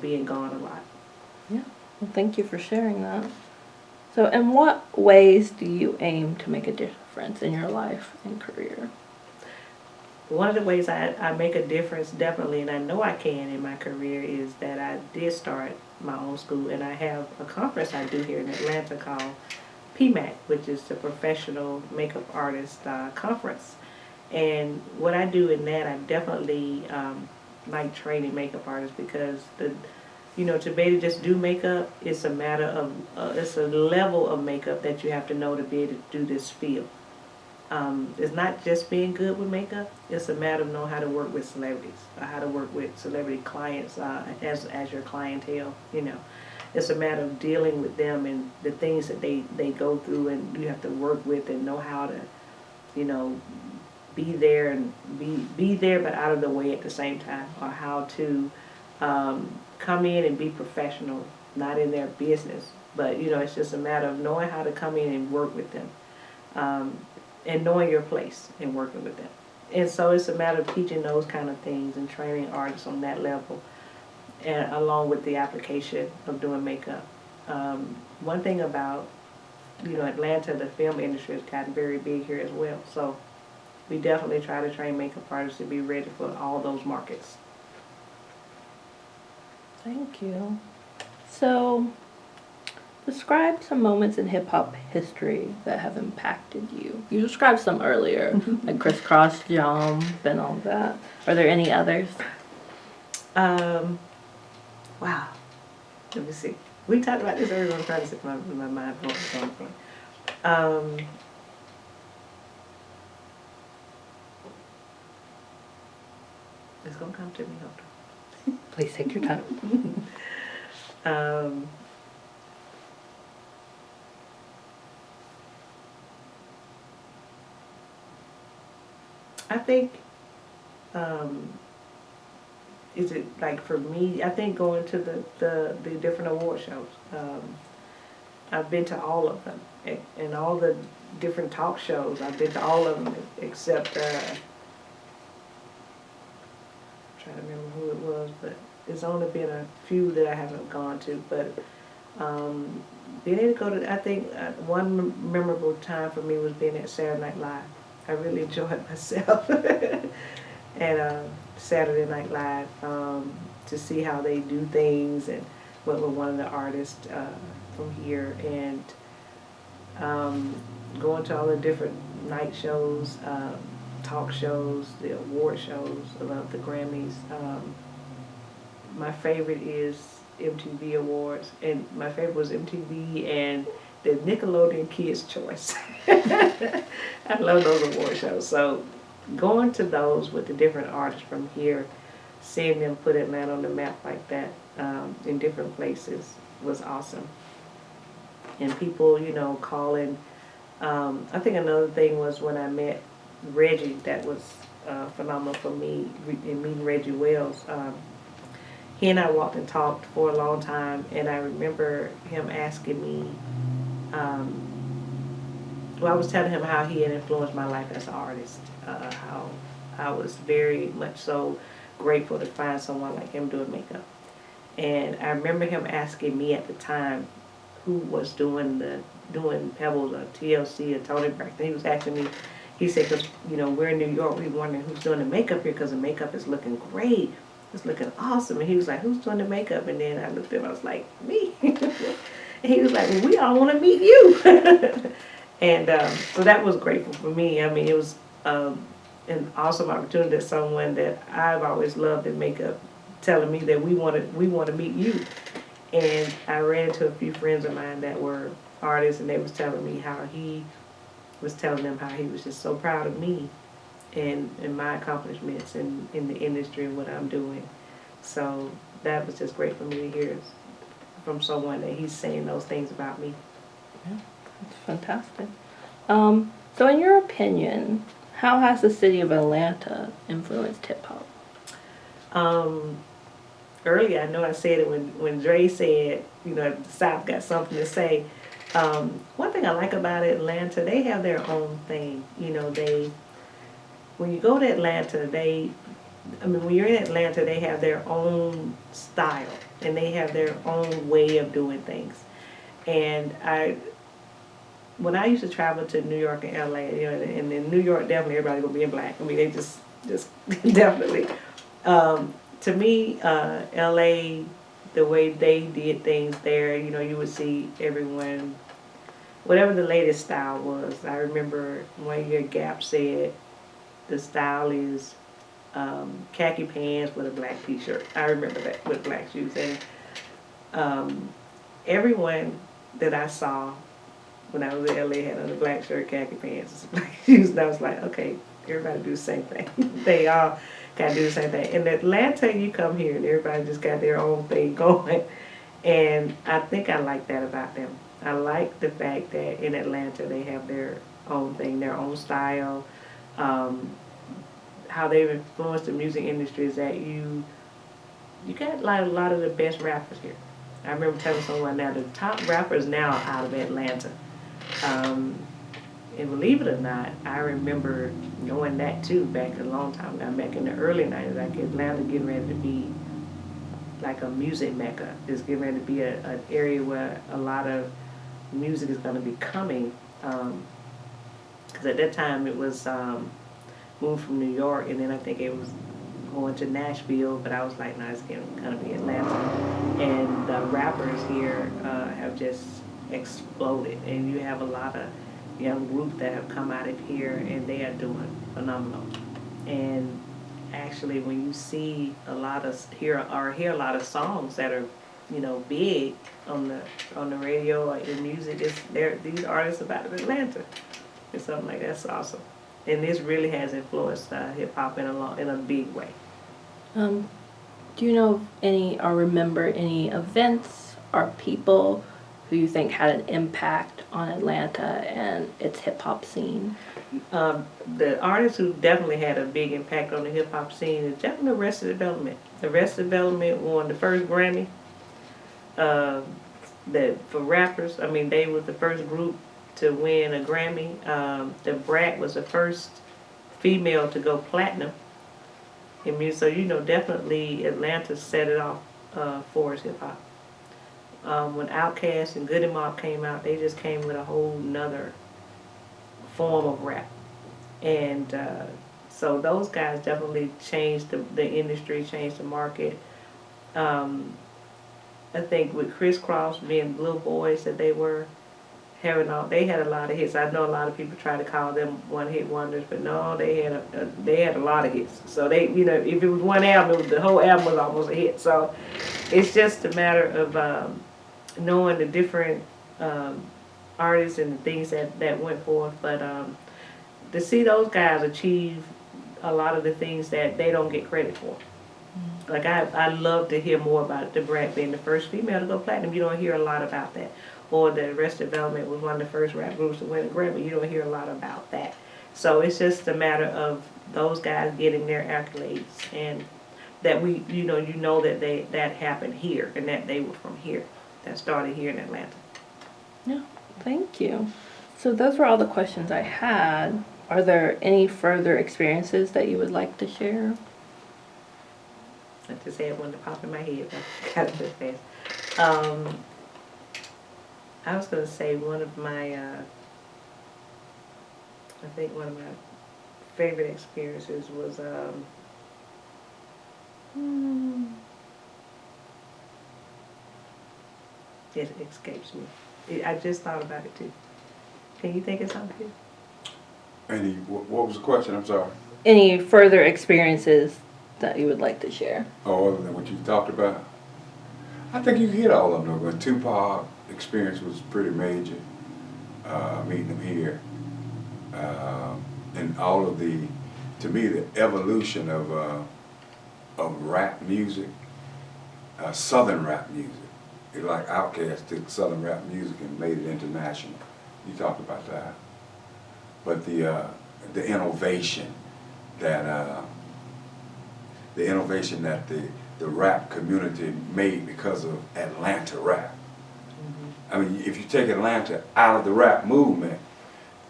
being gone a lot. Yeah, well, thank you for sharing that. So in what ways do you aim to make a difference in your life and career? One of the ways I make a difference, definitely, and I know I can in my career, is that I did start my own school, and I have a conference I do here in Atlanta called PMAC, which is the Professional Makeup Artist Conference. And what I do in that, I definitely like training makeup artists, because to be able to just do makeup, it's a matter of, it's a level of makeup that you have to know to be able to do this field. It's not just being good with makeup. It's a matter of knowing how to work with celebrities, or how to work with celebrity clients as your clientele. It's a matter of dealing with them and the things that they go through, and you have to work with and know how to, be there and be there but out of the way at the same time, or how to come in and be professional, not in their business, but it's just a matter of knowing how to come in and work with them. And knowing your place and working with them. And so it's a matter of teaching those kind of things and training artists on that level, and along with the application of doing makeup. One thing about, Atlanta, the film industry has gotten very big here as well. So we definitely try to train makeup artists to be ready for all those markets. Thank you. So, describe some moments in hip-hop history that have impacted you. You described some earlier, like Crisscross Jump and all that. Are there any others? Wow. Let me see. We talked about this earlier. I'm trying to sit my mind on point. It's going to come to me. Hold on. Please take your time. I think, is it like for me, I think going to the different award shows. I've been to all of them, and all the different talk shows. I've been to all of them except, I'm trying to remember who it was, but there's only been a few that I haven't gone to. But being able to go to, I think one memorable time for me was being at Saturday Night Live. I really enjoyed myself and Saturday Night Live, to see how they do things, and went with one of the artists from here, and going to all the different night shows, talk shows, the award shows, the Grammys. My favorite is MTV Awards, and my favorite was MTV and the Nickelodeon Kids' Choice. I love those award shows. So going to those with the different artists from here, seeing them put Atlanta on the map like that, in different places, was awesome. And people, calling. I think another thing was when I met Reggie. That was phenomenal for me, in meeting Reggie Wells. He and I walked and talked for a long time, and I remember him asking me, I was telling him how he had influenced my life as an artist, how I was very much so grateful to find someone like him doing makeup. And I remember him asking me at the time who was doing Pebbles or TLC or Tony Braxton. He was asking me, he said, because, we're in New York, we were wondering who's doing the makeup here, because the makeup is looking great. It's looking awesome. And he was like, who's doing the makeup? And then I looked at him, I was like, me. And he was like, well, we all want to meet you. And so that was grateful for me. I mean, it was an awesome opportunity that someone that I've always loved in makeup telling me that we want to meet you. And I ran into a few friends of mine that were artists, and they was telling me how he was telling them how he was just so proud of me and my accomplishments in the industry and what I'm doing. So that was just great for me to hear from someone that he's saying those things about me. Yeah, that's fantastic. So in your opinion, how has the city of Atlanta influenced hip hop? Um, Earlier, I know I said it when Dre said, the South got something to say. One thing I like about Atlanta, they have their own thing. When you go to Atlanta, when you're in Atlanta, they have their own style and they have their own way of doing things. And when I used to travel to New York and LA, and in New York, definitely everybody gonna be in black. I mean, they just definitely. To me, LA, the way they did things there, you would see everyone, whatever the latest style was. I remember one year Gap said the style is khaki pants with a black t-shirt. I remember that, with black shoes. And everyone that I saw when I was in LA had on a black shirt, khaki pants, black shoes. And I was like, okay, everybody do the same thing. They all gotta do the same thing. In Atlanta, you come here and everybody just got their own thing going. And I think I like that about them. I like the fact that in Atlanta they have their own thing, their own style. How they've influenced the music industry is that you got like a lot of the best rappers here. I remember telling someone now the top rappers now out of Atlanta. Um, and believe it or not, I remember knowing that too back a long time ago, back in the early 90s, like Atlanta getting ready to be like a music mecca. It's getting ready to be an area where a lot of music is going to be coming. Because at that time it was moved from New York, and then I think it was going to Nashville, but I was like, no, it's going to be Atlanta. And the rappers here have just exploded, and you have a lot of young groups that have come out of here, and they are doing phenomenal. And actually, when you see a lot of hear a lot of songs that are, big on the radio or in music, these artists are out of Atlanta. It's something like that's awesome. And this really has influenced hip hop in a big way. Do you know of any or remember any events or people who you think had an impact on Atlanta and its hip hop scene? The artists who definitely had a big impact on the hip hop scene is definitely Arrested Development. Arrested Development won the first Grammy. For rappers, I mean, they were the first group to win a Grammy. The Brat was the first female to go platinum in music. So definitely Atlanta set it off for us hip hop. When Outkast and Goody Mob came out, they just came with a whole nother form of rap. And so those guys definitely changed the industry, changed the market. I think with Criss Cross being little boys that they were they had a lot of hits. I know a lot of people try to call them one-hit wonders, but no, they had a lot of hits. So they, if it was one album, the whole album was almost a hit. So it's just a matter of knowing the different artists and the things that went forth. But to see those guys achieve a lot of the things that they don't get credit for. Like I love to hear more about the Brat being the first female to go platinum. You don't hear a lot about that. Or the Arrested Development was one of the first rap groups to win a Grammy. You don't hear a lot about that. So it's just a matter of those guys getting their accolades, and that that happened here and that they were from here, that started here in Atlanta. Yeah, thank you. So those were all the questions I had. Are there any further experiences that you would like to share? I just had one to pop in my head, but I got it this fast. I was going to say one of my favorite experiences was It escapes me. I just thought about it too. Can you think of something? And what was the question? I'm sorry. Any further experiences that you would like to share? Oh, other than what you talked about? I think you hit all of them. The Tupac experience was pretty major, meeting him here. And all of to me, the evolution of rap music, Southern rap music. It's like Outkast took Southern rap music and made it international. You talked about that. But the innovation that the rap community made because of Atlanta rap. I mean, if you take Atlanta out of the rap movement,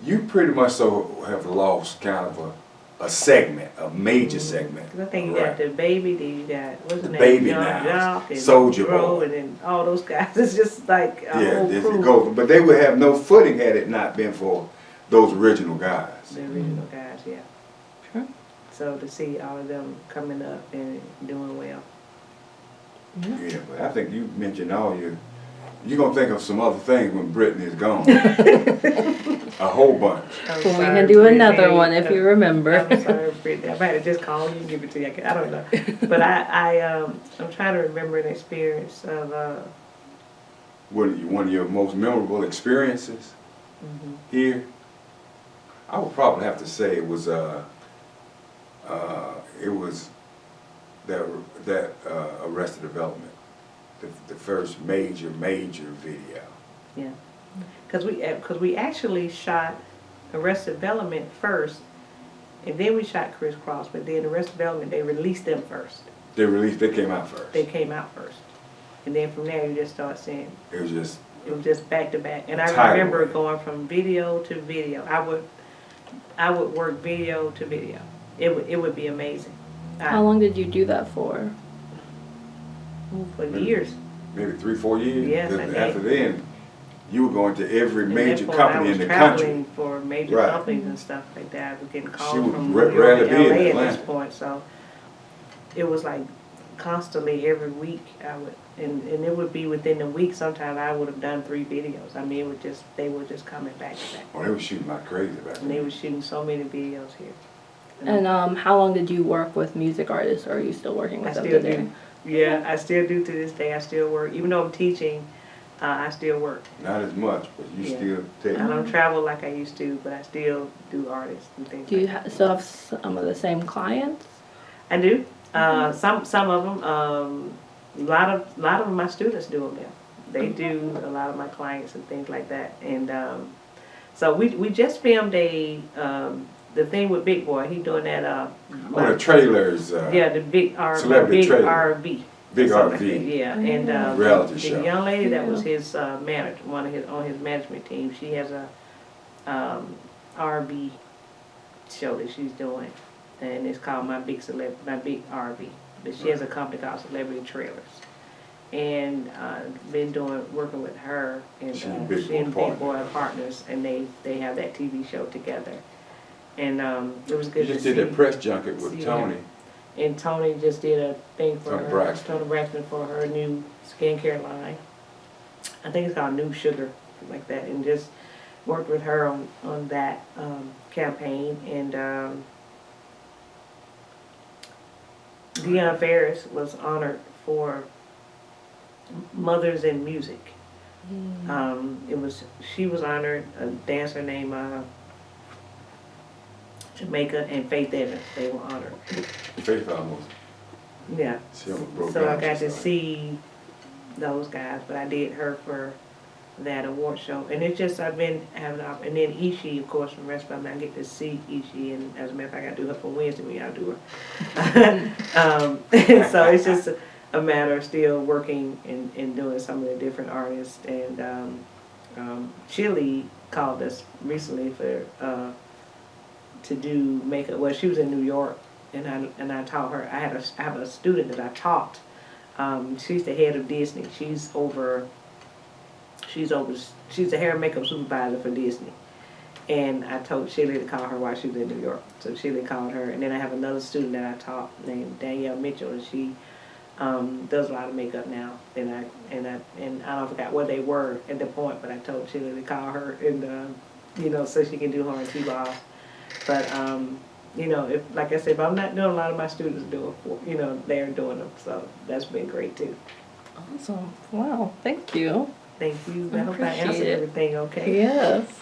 you pretty much so have lost kind of a segment, a major segment. 'Cause I think you got the Baby, then you got what's the name? Baby Young now, Jock and Soulja Dro, Boy. and then all those guys. It's just like a Yeah, whole it crew. goes, but they would have no footing had it not been for those original guys. The original guys, yeah. Sure. So to see all of them coming up and doing well. Yeah, but I think you mentioned you're going to think of some other things when Brittany is gone. A whole bunch. I'm Well, we sorry, can do another Brittany. one if you remember. I'm sorry, Brittany. I might have just called you and give it to you. I don't know. But I'm trying to remember an experience of, One of your most memorable experiences here? I would probably have to say it was that Arrested Development, the first major video. yeah. Because we actually shot Arrested Development first, and then we shot Criss Cross, but then Arrested Development, they released them first. They came out first. They came out first. And then from there, you just start seeing. It was just back to back. And I Title. remember going from video to video. I would work video to video. It would be amazing. How long did you do that for? For years. maybe 3-4 years. Yes, I Because did. after then, you were going to every At major that point, company in the country. I was traveling for major Right. companies and stuff like that. I was getting calls She would from rarely New York be and in LA at Atlanta. this point. So it was like constantly every week I would, and it would be within a week. Sometimes I would have done 3 videos. I mean, they were just coming back to back. Oh, they were shooting like crazy back And they then. were shooting so many videos here. And how long did you work with music artists, or are you still working I with them still today? do. Yeah, I still do to this day. I still work. Even though I'm teaching, I still work. Not as much, but you Yeah. still take. I don't travel like I used to, but I still do artists and things Do you like that. still have some of the same clients? I do. Some of them. A lot of my students do them now. They do a lot of my clients and things like that. And so we just filmed the thing with Big Boy. He doing that. Oh, the trailers. Yeah, the big Celebrity big trailer. RV. Big Something like RV. that, yeah, and Reality the show. young lady that was Yeah. his manager, on his management team, she has a RV show that she's doing, and it's called My Big RV. But she has a company called Celebrity Trailers, and been working with her, and She's she a and Big Boy Big partner. Boy partners, and they have that TV show together, and it was You good to just see. did that press junket with see Tony. And Tony just did a thing for Tony her, Braxton. Tony Braxton, for her new skincare line. I think it's called New Sugar, something like that, and just worked with her on that campaign. And Deion Ferris was honored for Mothers in Music. She was honored, a dancer named Jamaica and Faith Evans. They were honored. Faith almost. Yeah. She almost broke So I down. got She to started. see those guys, but I did her for that award show. And it's just, I've been having, and then Ishii, of course, from Rest Stop, I get to see Ishii, and as a matter of fact, I do her for Wednesday when y'all do her. So it's just a matter of still working and doing some of the different artists. And Chili called us recently to do makeup. Well, she was in New York, and I taught her. I have a student that I taught. She's the head of Disney. She's the hair and makeup supervisor for Disney. And I told Shirley to call her while she was in New York. So Shirley called her. And then I have another student that I taught named Danielle Mitchell, and she does a lot of makeup now. And I don't forgot where they were at the point, but I told Sheila to call her and so she can do her and T-ball. But if like I said, if I'm not doing, a lot of my students do it. They're doing them, so that's been great too. Awesome. Wow. Thank you. Thank you. I hope I appreciate answered it. everything okay. Yes.